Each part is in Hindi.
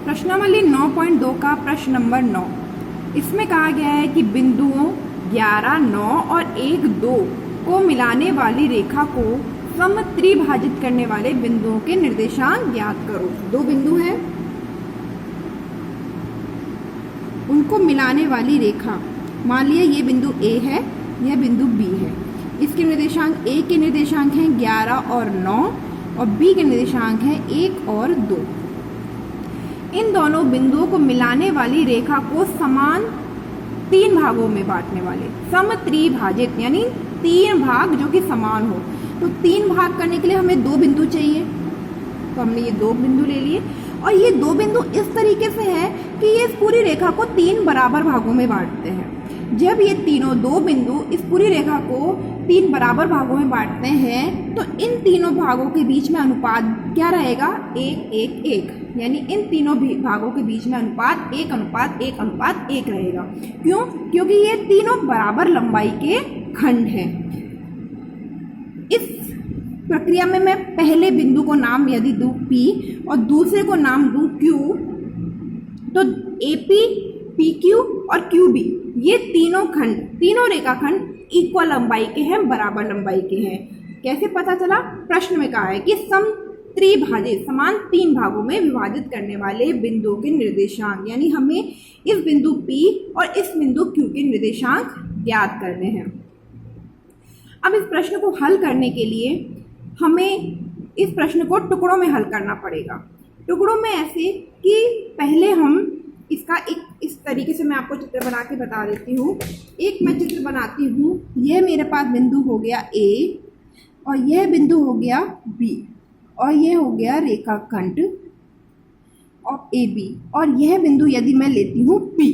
प्रश्नावली 9.2 का प्रश्न नंबर 9। इसमें कहा गया है कि बिंदुओं 11, 9 और 1, 2 को मिलाने वाली रेखा को समत्रिभाजित करने वाले बिंदुओं के निर्देशांक ज्ञात करो। दो बिंदु हैं, उनको मिलाने वाली रेखा, मान लिया ये बिंदु A है, यह बिंदु B है। इसके निर्देशांक A के निर्देशांक हैं 11 और 9 और B के निर्देशांक हैं 1 और 2। इन दोनों बिंदुओं को मिलाने वाली रेखा को समान 3 भागों में बांटने वाले, समत्रिभाजित यानी 3 भाग जो कि समान हो। तो 3 भाग करने के लिए हमें 2 बिंदु चाहिए, तो हमने ये 2 बिंदु ले लिए और ये 2 बिंदु इस तरीके से हैं कि ये इस पूरी रेखा को 3 बराबर भागों में बांटते हैं। जब ये तीनों 2 बिंदु इस पूरी रेखा को 3 बराबर भागों में बांटते हैं तो इन तीनों भागों के बीच में अनुपात क्या रहेगा? 1, 1, 1, यानी इन तीनों भागों के बीच में अनुपात 1 अनुपात 1 अनुपात 1 रहेगा। क्यों? क्योंकि ये तीनों बराबर लंबाई के खंड हैं। इस प्रक्रिया में मैं पहले बिंदु को नाम यदि दूं P और दूसरे को नाम दूं Q, तो AP, PQ और QB ये तीनों खंड, तीनों रेखाखंड इक्वल लंबाई के हैं, बराबर लंबाई के हैं। कैसे पता चला? प्रश्न में कहा है कि समत्रिभाजित, समान 3 भागों में विभाजित करने वाले बिंदुओं के निर्देशांक, यानी हमें इस बिंदु P और इस बिंदु Q के निर्देशांक ज्ञात करने हैं। अब इस प्रश्न को हल करने के लिए हमें इस प्रश्न को टुकड़ों में हल करना पड़ेगा। टुकड़ों में ऐसे कि पहले हम इसका एक इस तरीके से मैं आपको चित्र बना के बता देती हूँ। एक मैं चित्र बनाती हूँ, यह मेरे पास बिंदु हो गया A और यह बिंदु हो गया B और यह हो गया रेखाखंड और AB और यह बिंदु यदि मैं लेती हूँ P।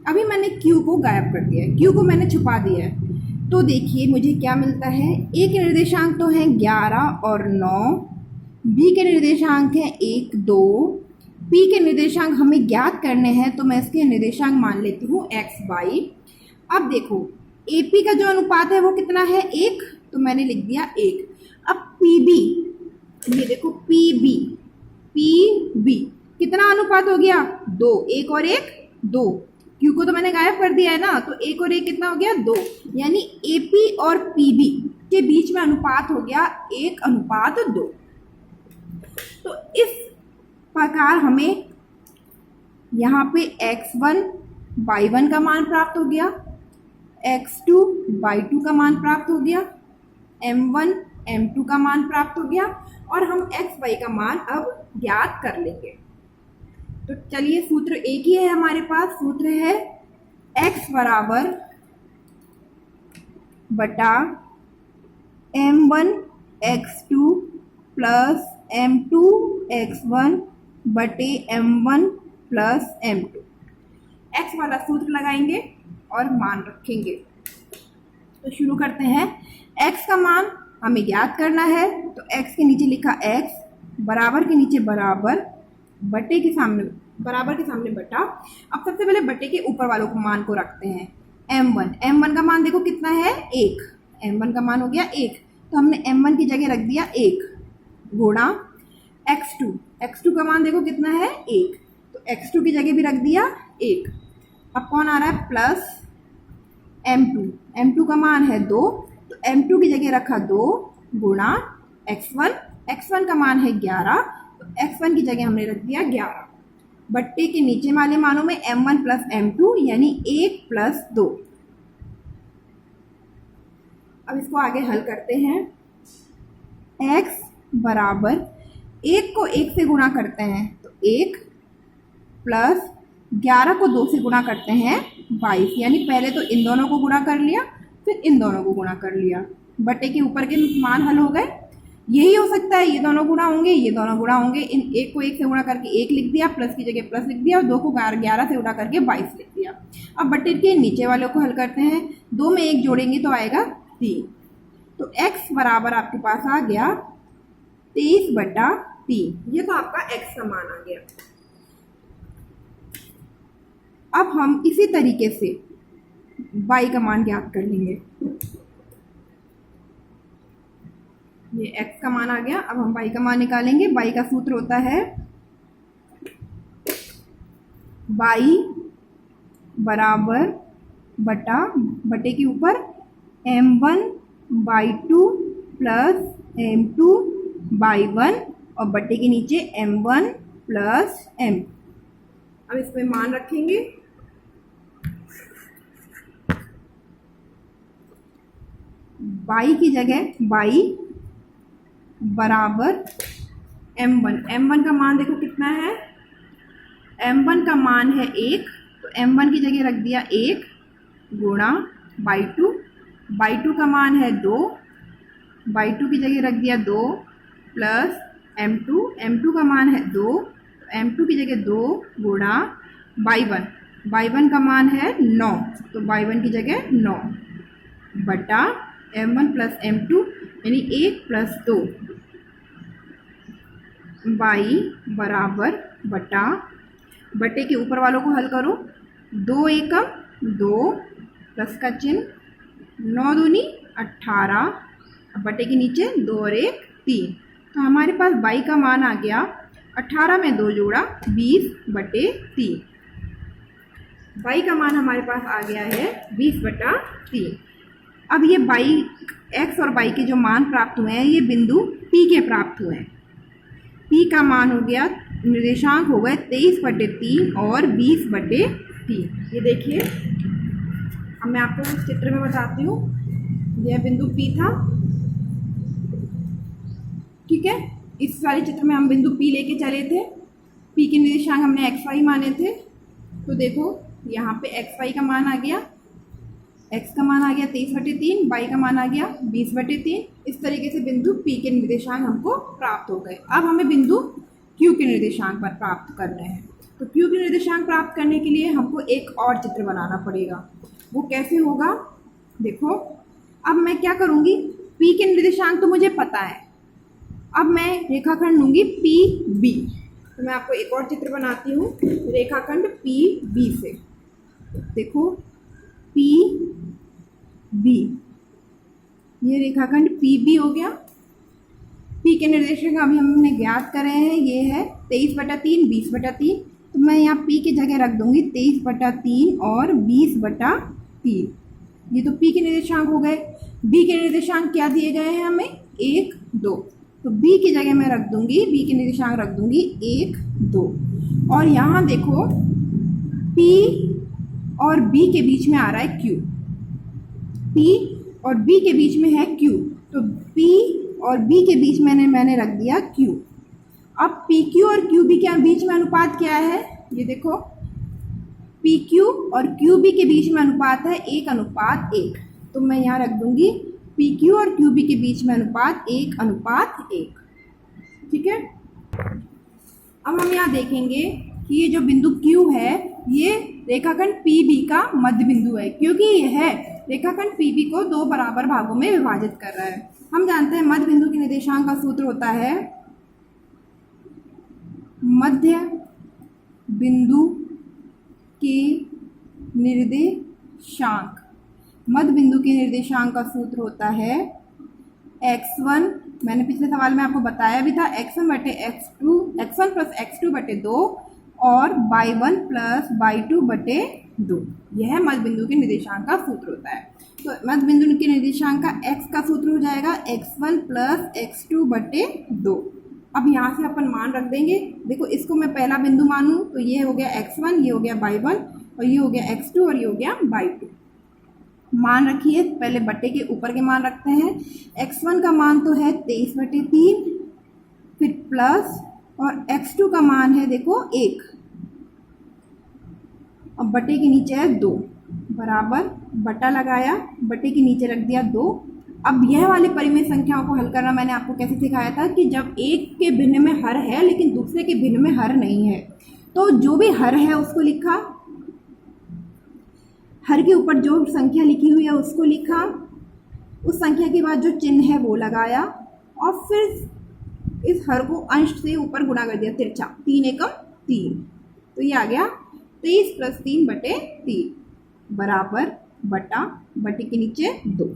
अभी मैंने Q को गायब कर दिया है, Q को मैंने छुपा दिया है। तो देखिए मुझे क्या मिलता है। A के निर्देशांक तो हैं 11 और 9, B के निर्देशांक हैं 1, 2, P के निर्देशांक हमें ज्ञात करने हैं तो मैं इसके निर्देशांक मान लेती हूँ x, y। अब देखो AP का जो अनुपात है वो कितना है? 1, तो मैंने लिख दिया 1। अब PB, ये देखो PB कितना अनुपात हो गया? 2, 1 और 1 2। Q को तो मैंने गायब कर दिया है ना, तो 1 और 1 कितना हो गया? 2, यानी AP और PB के बीच में अनुपात हो गया 1 अनुपात 2। तो इस प्रकार हमें यहाँ पे x1 y1 का मान प्राप्त हो गया, x2 y2 का मान प्राप्त हो गया, m1 m2 का मान प्राप्त हो गया और हम x y का मान अब ज्ञात कर लेंगे। तो चलिए सूत्र एक ही है हमारे पास। सूत्र है x बराबर बटा m1 x2 plus m2 x1 बटे m1 प्लस m2। x वाला सूत्र लगाएंगे और मान रखेंगे। तो शुरू करते हैं। x का मान हमें ज्ञात करना है, तो x के नीचे लिखा x, बराबर के नीचे बराबर, बटे के सामने बराबर के सामने बटा। अब सबसे पहले बटे के ऊपर वालों को मान को रखते हैं। m1 का मान देखो कितना है? 1। m1 का मान हो गया 1, तो हमने m1 की जगह रख दिया 1 गुणा x2 का मान देखो कितना है? 1, तो x2 की जगह भी रख दिया 1। अब कौन आ रहा है? प्लस m2 का मान है 2, तो m2 की जगह रखा 2 गुणा x1 का मान है 11, तो x1 की जगह हमने रख दिया 11। बट्टे के नीचे वाले मानों में m1 प्लस m2 यानी 1 प्लस 2। अब इसको आगे हल करते हैं। x बराबर 1 को 1 से गुणा करते हैं तो 1 प्लस 11 को 2 से गुणा करते हैं 22, यानी पहले तो इन दोनों को गुणा कर लिया फिर इन दोनों को गुणा कर लिया। बटे के ऊपर के मान हल हो गए। यही हो सकता है, ये दोनों गुणा होंगे, ये दोनों गुणा होंगे। इन 1 को 1 से गुणा करके 1 लिख दिया, प्लस की जगह प्लस लिख दिया और 2 को 11 से गुणा करके 22 लिख दिया। अब बटे के नीचे वालों को हल करते हैं। 2 में 1 जोड़ेंगे तो आएगा 3, तो x बराबर आपके पास आ गया 23/3। ये तो आपका x का मान आ गया। अब हम इसी तरीके से y का मान ज्ञात कर लेंगे। ये x का मान आ गया। अब हम y का मान निकालेंगे। y का सूत्र होता है बाई बराबर बटा बटे के ऊपर m1/2 प्लस m2/1 और बटे के नीचे m1 प्लस m। अब इसमें मान रखेंगे। बाई की जगह बाई बराबर m1 का मान देखो कितना है, m1 का मान है 1, तो m1 की जगह रख दिया 1 गुणा बाई टू का मान है 2, बाई टू की जगह रख दिया 2 प्लस m2 का मान है 2, तो m2 की जगह 2 गुणा बाई वन का मान है 9, तो बाई वन की जगह 9 बटा m1 प्लस m2 यानी 1 प्लस 2 बाई बराबर बटा बटे के ऊपर वालों को हल करो, 2 एकम 2 प्लस का चिन्ह, 9 दूनी 18, बटे के नीचे 2 और 1 3, तो हमारे पास बाई का मान आ गया 18 में 2 जोड़ा 20/3। बाई का मान हमारे पास आ गया है 20/3। अब ये बाई एक्स और बाई के जो मान प्राप्त हुए हैं ये बिंदु P के प्राप्त हुए हैं। P का मान हो गया, निर्देशांक हो गए 23/3 और 20/3। ये देखिए, अब मैं आपको इस चित्र में बताती हूँ। यह बिंदु P था, ठीक है। इस वाले चित्र में हम बिंदु P लेके चले थे। P के निर्देशांक हमने xy माने थे, तो देखो यहाँ पे xy का मान आ गया, x का मान आ गया 23/3, y का मान आ गया 20/3। इस तरीके से बिंदु P के निर्देशांक हमको प्राप्त हो गए। अब हमें बिंदु Q के निर्देशांक पर प्राप्त करने हैं, तो Q के निर्देशांक प्राप्त करने के लिए हमको एक और चित्र बनाना पड़ेगा। वो कैसे होगा, देखो अब मैं क्या करूँगी, P के निर्देशांक तो मुझे पता है, अब मैं रेखाखंड लूँगी PB। तो मैं आपको एक और चित्र बनाती हूँ रेखाखंड PB से। देखो PB, ये रेखाखंड PB हो गया। P के निर्देशांक अभी हमने ज्ञात करे हैं, ये है 23/3 20/3, तो मैं यहाँ P की जगह रख दूंगी 23/3 और 20/3। ये तो P के निर्देशांक हो गए। B के निर्देशांक क्या दिए गए हैं हमें, 1 2, तो B की जगह मैं रख दूंगी, B के निर्देशांक रख दूंगी 1 2। और यहाँ देखो P और B के बीच में आ रहा है Q, P और B के बीच में है Q, तो P और B के बीच में मैंने रख दिया Q। अब PQ और QB के बीच में अनुपात क्या है, ये देखो PQ और QB के बीच में अनुपात है 1:1, तो मैं यहाँ रख दूंगी PQ और QB के बीच में अनुपात 1:1, ठीक है। अब हम यहाँ देखेंगे कि ये जो बिंदु Q है ये रेखाखंड PB का मध्य बिंदु है, क्योंकि यह रेखाखंड PB को 2 बराबर भागों में विभाजित कर रहा है। हम जानते हैं मध्य बिंदु के निर्देशांक का सूत्र होता है मध्य बिंदु के निर्देशांक। मध्य बिंदु के निर्देशांक का सूत्र होता है x1, मैंने पिछले सवाल में आपको बताया भी था, x1 प्लस x2/2 और y1 प्लस y2/2। यह मध्य बिंदु के निर्देशांक का सूत्र होता है। तो मध्य बिंदु के निर्देशांक का x का सूत्र हो जाएगा x1 प्लस x2/2। अब यहाँ से अपन मान रख देंगे। देखो इसको मैं पहला बिंदु मानूँ तो ये हो गया x1, ये हो गया y1 और ये हो गया x2 और ये हो गया y2। मान रखिए, पहले बट्टे के ऊपर के मान रखते हैं। x1 का मान तो है 23/3, फिर प्लस और x2 का मान है देखो 1 और बटे के नीचे है 2, बराबर बटा लगाया, बटे के नीचे रख दिया 2। अब यह वाली परिमेय संख्याओं को हल करना मैंने आपको कैसे सिखाया था कि जब एक के भिन्न में हर है लेकिन दूसरे के भिन्न में हर नहीं है, तो जो भी हर है उसको लिखा, हर के ऊपर जो संख्या लिखी हुई है उसको लिखा, उस संख्या के बाद जो चिन्ह है वो लगाया और फिर इस हर को अंश से ऊपर गुणा कर दिया, तिरछा 3 एकम 3, तो ये आ गया 23 + 3/3 बराबर बटा बटे के नीचे 2।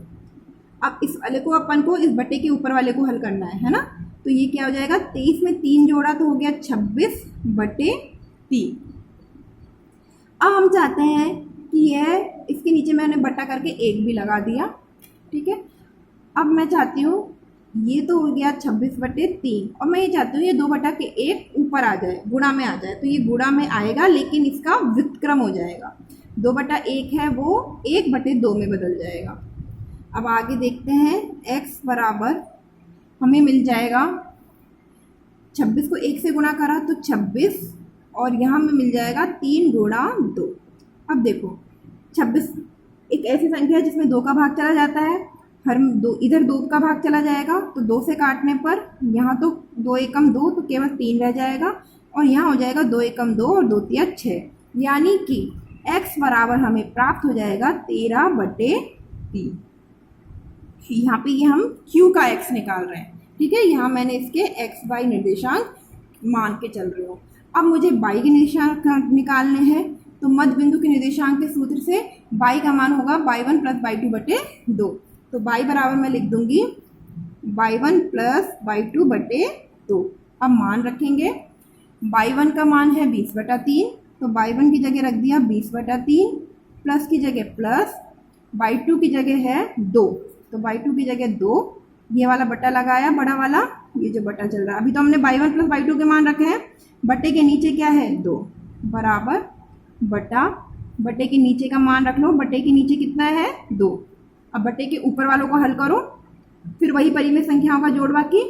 अब इस वाले को अपन को इस बटे के ऊपर वाले को हल करना है ना, तो ये क्या हो जाएगा, 23 में 3 जोड़ा तो हो गया 26/3। अब हम चाहते हैं कि यह इसके नीचे मैंने बटा करके 1 भी लगा दिया, ठीक है। अब मैं चाहती हूँ ये तो हो गया 26/3 और मैं ये चाहती हूँ ये 2/1 ऊपर आ जाए, गुणा में आ जाए। तो ये गुणा में आएगा लेकिन इसका व्युत्क्रम हो जाएगा, 2/1 है वो 1/2 में बदल जाएगा। अब आगे देखते हैं, x बराबर हमें मिल जाएगा 26 को 1 से गुणा करा तो 26 और यहाँ में मिल जाएगा 3 गुणा 2। अब देखो 26 एक ऐसी संख्या है जिसमें 2 का भाग चला जाता है, हर दो इधर 2 का भाग चला जाएगा तो 2 से काटने पर यहाँ तो 2 एकम 2 तो केवल 3 रह जाएगा और यहाँ हो जाएगा 2 एकम 2 और 2 तिया 6, यानी कि x बराबर हमें प्राप्त हो जाएगा 13/3। यहाँ पे ये हम q का x निकाल रहे हैं, ठीक है। यहाँ मैंने इसके x y निर्देशांक मान के चल रही हूँ। अब मुझे y के निर्देशांक निकालने हैं तो मध्य बिंदु के निर्देशांक के सूत्र से y का मान होगा y1 + y2/2। तो y बराबर मैं लिख दूंगी y1 + y2/2। अब मान रखेंगे, y1 का मान है 20/3 तो y1 की जगह रख दिया 20/3, प्लस की जगह प्लस, y2 की जगह है 2 तो y2 की जगह 2, ये वाला बटा लगाया बड़ा वाला, ये जो बटा चल रहा है। अभी तो हमने y1 + y2 के मान रखे हैं, बटे के नीचे क्या है 2 बराबर बटे के नीचे का मान रख लो, बटे के नीचे कितना है 2। अब बटे के ऊपर वालों को हल करो, फिर वही परिमेय संख्याओं का जोड़ बाकी।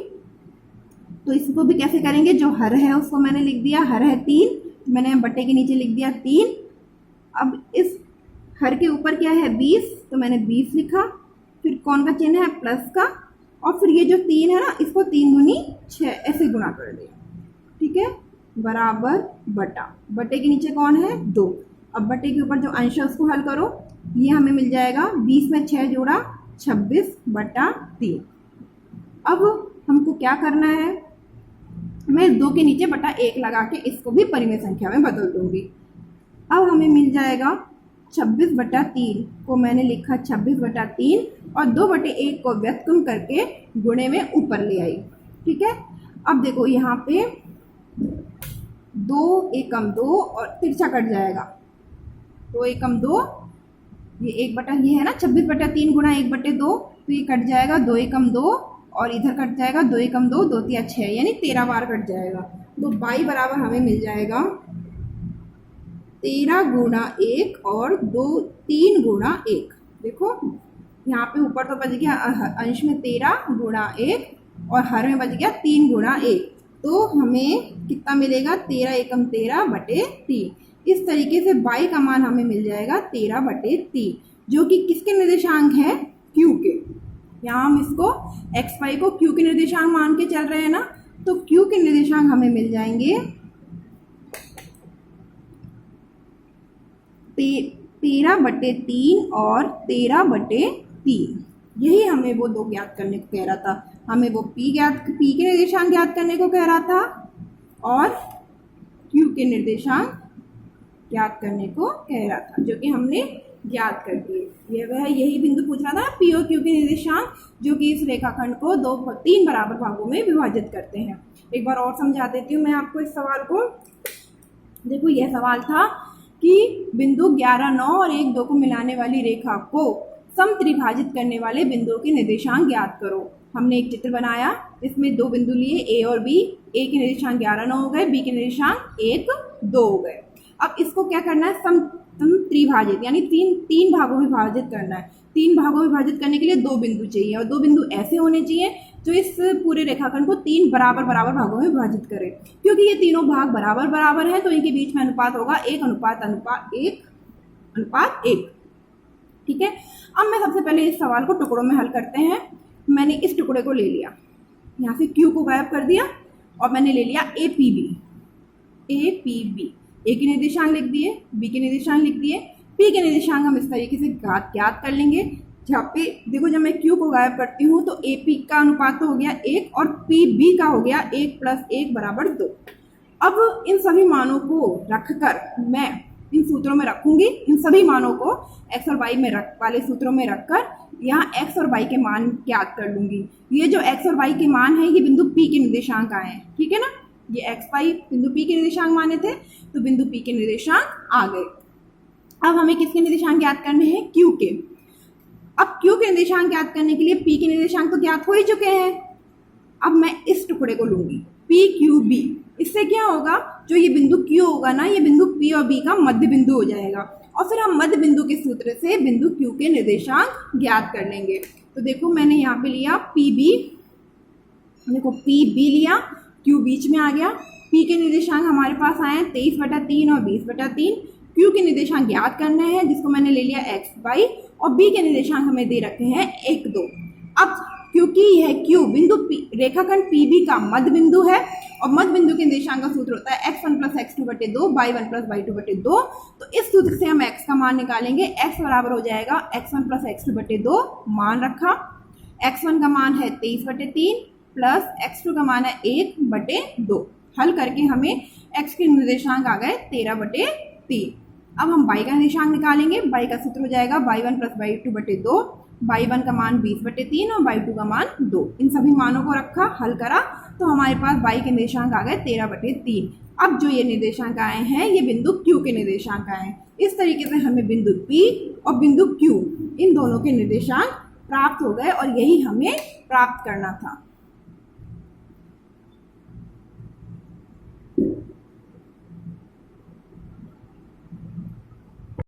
तो इसको भी कैसे करेंगे, जो हर है उसको मैंने लिख दिया, हर है 3, मैंने बटे के नीचे लिख दिया 3। अब इस हर के ऊपर क्या है 20 तो मैंने 20 लिखा, फिर कौन का चिन्ह है प्लस का, और फिर ये जो 3 है ना इसको 3 दूनी 6 ऐसे गुणा कर दिया, ठीक है, बराबर बटे के नीचे कौन है 2। अब बटे के ऊपर जो अंश है उसको हल करो, ये हमें मिल जाएगा 20 में 6 जोड़ा 26/3। अब हमको क्या करना है, मैं 2 के नीचे बटा 1 लगा के इसको भी परिमेय संख्या में बदल दूंगी। अब हमें मिल जाएगा 26/3 को मैंने लिखा 26/3 और 2/1 को व्युत्क्रम करके गुणे में ऊपर ले आई, ठीक है। अब देखो यहाँ पे 2 एकम 2 और तिरछा कट जाएगा, 2 एकम 2, ये ये है ना 26/3 गुणा 1/2 तो ये कट जाएगा 2 एकम 2 और इधर कट जाएगा 2 एकम 2, 2 तिया 6 यानी 13 बार कट जाएगा। तो y बराबर हमें मिल जाएगा 13 गुणा 1 और 3 गुणा 1। देखो यहाँ पे ऊपर तो बच गया अंश में 13 गुणा 1 और हर में बच गया 3 गुणा 1, तो हमें कितना मिलेगा 13 एकम 13/3। इस तरीके से y का मान हमें मिल जाएगा 13/3, जो कि किसके निर्देशांक है q के। यहाँ हम इसको x y को q के निर्देशांक मान के चल रहे हैं ना, तो q के निर्देशांक हमें मिल जाएंगे 13/3 और 13/3। यही हमें वो 2 ज्ञात करने को कह रहा था, हमें वो p के निर्देशांक ज्ञात करने को कह रहा था और q के निर्देशांक ज्ञात करने को कह रहा था, जो कि हमने ज्ञात कर दिए। यही बिंदु पूछ रहा था p और q के निर्देशांक, जो कि इस रेखाखंड को 3 बराबर भागों में विभाजित करते हैं। एक बार और समझा देती हूँ मैं आपको इस सवाल को। देखो यह सवाल था कि बिंदु 11, 9 और 1, 2 को मिलाने वाली रेखा को समत्रिभाजित करने वाले बिंदुओं के निर्देशांक ज्ञात करो। हमने एक चित्र बनाया, इसमें 2 बिंदु लिए a और b, a के निर्देशांक 11, 9 हो गए, b के निर्देशांक 1, 2 हो गए। अब इसको क्या करना है, समत्रिभाजित यानी तीन भागों में विभाजित करना है। 3 भागों में विभाजित करने के लिए 2 बिंदु चाहिए और 2 बिंदु ऐसे होने चाहिए जो इस पूरे रेखाखंड को 3 बराबर भागों में विभाजित करें। क्योंकि ये तीनों भाग बराबर हैं तो इनके बीच में अनुपात होगा 1:1:1, ठीक है। अब मैं सबसे पहले इस सवाल को टुकड़ों में हल करते हैं। मैंने इस टुकड़े को ले लिया, यहाँ से q को गायब कर दिया और मैंने ले लिया APB। a के निर्देशांक लिख दिए, b के निर्देशांक लिख दिए, p के निर्देशांक हम इस तरीके से ज्ञात कर लेंगे। जहाँ पे देखो जब मैं q को गायब करती हूँ तो AP का अनुपात तो हो गया 1 और PB का हो गया 1 + 1 = 2। अब इन सभी मानों को रखकर मैं इन सूत्रों में रखूंगी, इन सभी मानों को x और y में वाले सूत्रों में रखकर यहाँ x और y के मान ज्ञात कर लूंगी। ये जो x और y के मान है ये बिंदु P के निर्देशांक आए हैं, ठीक है ना। ये x y बिंदु P के निर्देशांक माने थे तो बिंदु P के निर्देशांक आ गए। अब हमें किसके निर्देशांक ज्ञात करने हैं? Q के। अब Q के निर्देशांक ज्ञात करने के लिए P के निर्देशांक तो ज्ञात हो ही चुके हैं। अब मैं इस टुकड़े को लूंगी PQB। इससे क्या होगा, जो ये बिंदु Q होगा ना, ये बिंदु P और B का मध्य बिंदु हो जाएगा और फिर हम मध्य बिंदु के सूत्र से बिंदु Q के निर्देशांक ज्ञात कर लेंगे। तो देखो मैंने यहाँ पे लिया PB, देखो PB लिया, Q बीच में आ गया। P के निर्देशांक हमारे पास आए 23/3 और 20/3। Q के निर्देशांक ज्ञात करने हैं जिसको मैंने ले लिया x y, और B के निर्देशांक हमें दे रखे हैं 1 2। अब क्योंकि यह Q बिंदु रेखाखंड PB का मध्य बिंदु है और मध्य बिंदु के निर्देशांक का सूत्र होता है x1 + x2/2 y1 + y2/2। तो इस सूत्र से हम x का मान निकालेंगे। x बराबर हो जाएगा x1 + x2/2, मान रखा। x1 का मान है 23/3 प्लस x2 का मान है 1/2। हल करके हमें x के निर्देशांक आ गए 13/3। अब हम y का निर्देशांक निकालेंगे। y का सूत्र हो जाएगा y1 + y2/2, y1 का मान 20/3 और y2 का मान 2। इन सभी मानों को रखा, हल करा तो हमारे पास y के निर्देशांक आ गए 13/3। अब जो ये निर्देशांक आए हैं ये बिंदु Q के निर्देशांक आए हैं। इस तरीके से हमें बिंदु P और बिंदु Q इन दोनों के निर्देशांक प्राप्त हो गए और यही हमें प्राप्त करना था।